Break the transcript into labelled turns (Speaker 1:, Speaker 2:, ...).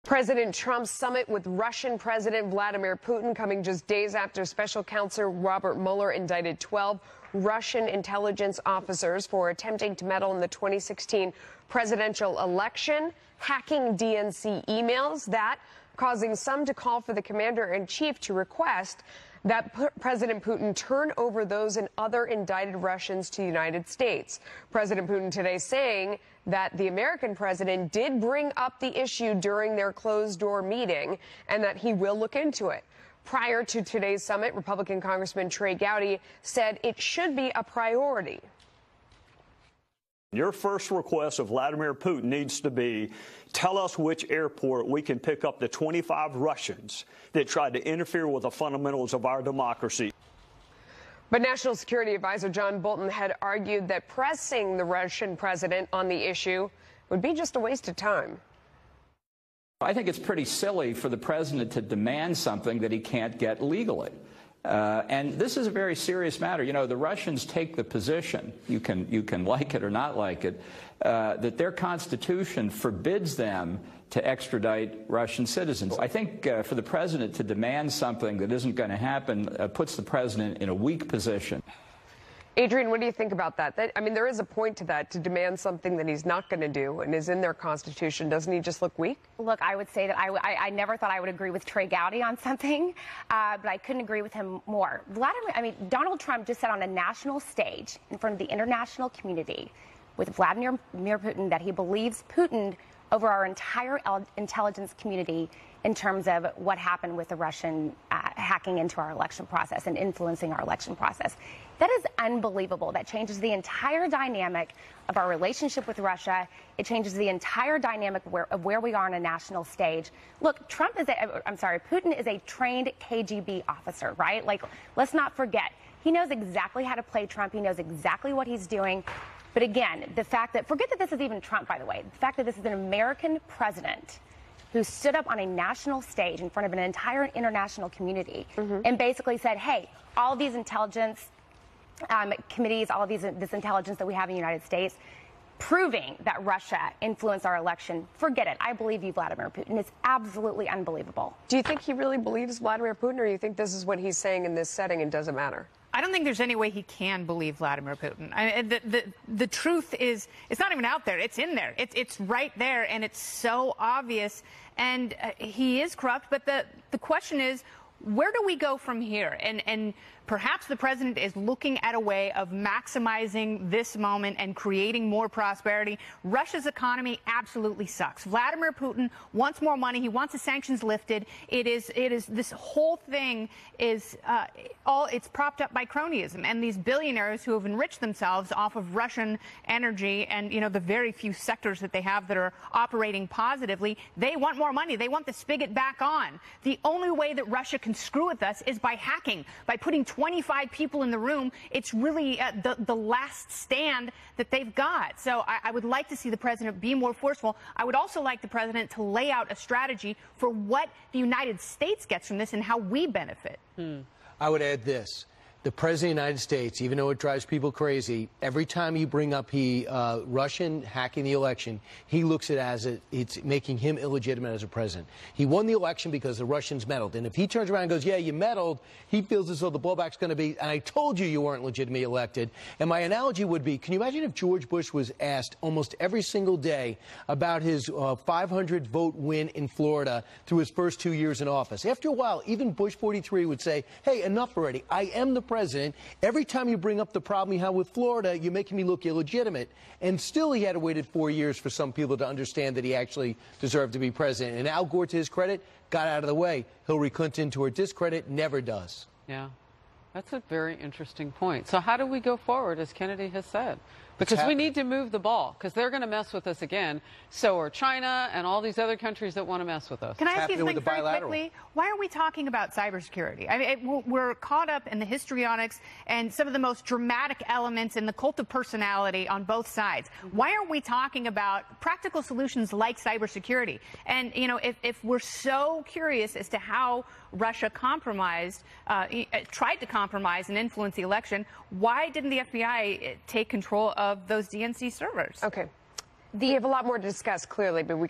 Speaker 1: President Trump's summit with Russian President Vladimir Putin coming just days after Special Counsel Robert Mueller indicted 12 Russian intelligence officers for attempting to meddle in the 2016 presidential election, hacking DNC emails, that causing some to call for the commander-in-chief to request that President Putin turn over those and other indicted Russians to the United States. President Putin today saying that the American president did bring up the issue during their closed-door meeting and that he will look into it. Prior to today's summit, Republican Congressman Trey Gowdy said it should be a priority.
Speaker 2: Your first request of Vladimir Putin needs to be, tell us which airport we can pick up the 25 Russians that tried to interfere with the fundamentals of our democracy.
Speaker 1: But National Security Advisor John Bolton had argued that pressing the Russian president on the issue would be just a waste of time.
Speaker 3: I think it's pretty silly for the president to demand something that he can't get legally. And this is a very serious matter. You know, the Russians take the position, you can like it or not like it, that their constitution forbids them to extradite Russian citizens. I think for the president to demand something that isn't going to happen puts the president in a weak position.
Speaker 1: Adrian, what do you think about that? I mean, there is a point to that, to demand something that he's not going to do and is in their constitution. Doesn't he just look weak?
Speaker 4: Look, I would say that I never thought I would agree with Trey Gowdy on something, but I couldn't agree with him more. Donald Trump just said on a national stage in front of the international community with Vladimir Putin that he believes Putin over our entire intelligence community in terms of what happened with the Russian hacking into our election process and influencing our election process. That is unbelievable. That changes the entire dynamic of our relationship with Russia. It changes the entire dynamic of where we are on a national stage. Look, Putin is a trained KGB officer, right? Like, let's not forget, he knows exactly how to play Trump. He knows exactly what he's doing. But again, the fact that, forget that this is even Trump, by the way, the fact that this is an American president who stood up on a national stage in front of an entire international community and basically said, hey, all of these intelligence committees, all of this intelligence that we have in the United States, proving that Russia influenced our election, forget it. I believe you, Vladimir Putin. It's absolutely unbelievable.
Speaker 1: Do you think he really believes Vladimir Putin, or do you think this is what he's saying in this setting and doesn't matter?
Speaker 5: I don't think there's any way he can believe Vladimir Putin. The truth is, it's not even out there. It's in there. It's right there, and it's so obvious. And he is corrupt. But the question is, where do we go from here? And perhaps the president is looking at a way of maximizing this moment and creating more prosperity. Russia's economy absolutely sucks. Vladimir Putin wants more money. He wants the sanctions lifted. It is this whole thing is it's propped up by cronyism and these billionaires who have enriched themselves off of Russian energy and, you know, the very few sectors that they have that are operating positively. They want more money. They want the spigot back on. The only way that Russia can screw with us is by hacking, by putting 25 people in the room. It's really the last stand that they've got. So I would like to see the president be more forceful. I would also like the president to lay out a strategy for what the United States gets from this and how we benefit.
Speaker 6: I would add this. The President of the United States, even though it drives people crazy, every time you bring up Russian hacking the election, he looks at it as it's making him illegitimate as a president. He won the election because the Russians meddled. And if he turns around and goes, yeah, you meddled, he feels as though the blowback's going to be, and I told you weren't legitimately elected. And my analogy would be, can you imagine if George Bush was asked almost every single day about his 500-vote win in Florida through his first 2 years in office? After a while, even Bush 43 would say, hey, enough already. I am the president. Every time you bring up the problem you have with Florida, you're making me look illegitimate. And still he had to wait 4 years for some people to understand that he actually deserved to be president. And Al Gore, to his credit, got out of the way. Hillary Clinton, to her discredit, never does.
Speaker 7: Yeah, that's a very interesting point. So how do we go forward, as Kennedy has said? Because we need to move the ball, because they're going to mess with us again. So are China and all these other countries that want to mess with us.
Speaker 5: Can I ask you something very quickly? Why are we talking about cybersecurity? I mean, we're caught up in the histrionics and some of the most dramatic elements in the cult of personality on both sides. Why are we talking about practical solutions like cybersecurity? And, you know, if we're so curious as to how Russia compromised, tried to compromise and influence the election, why didn't the FBI take control of those DNC servers?
Speaker 1: Okay. We have a lot more to discuss, clearly, but we got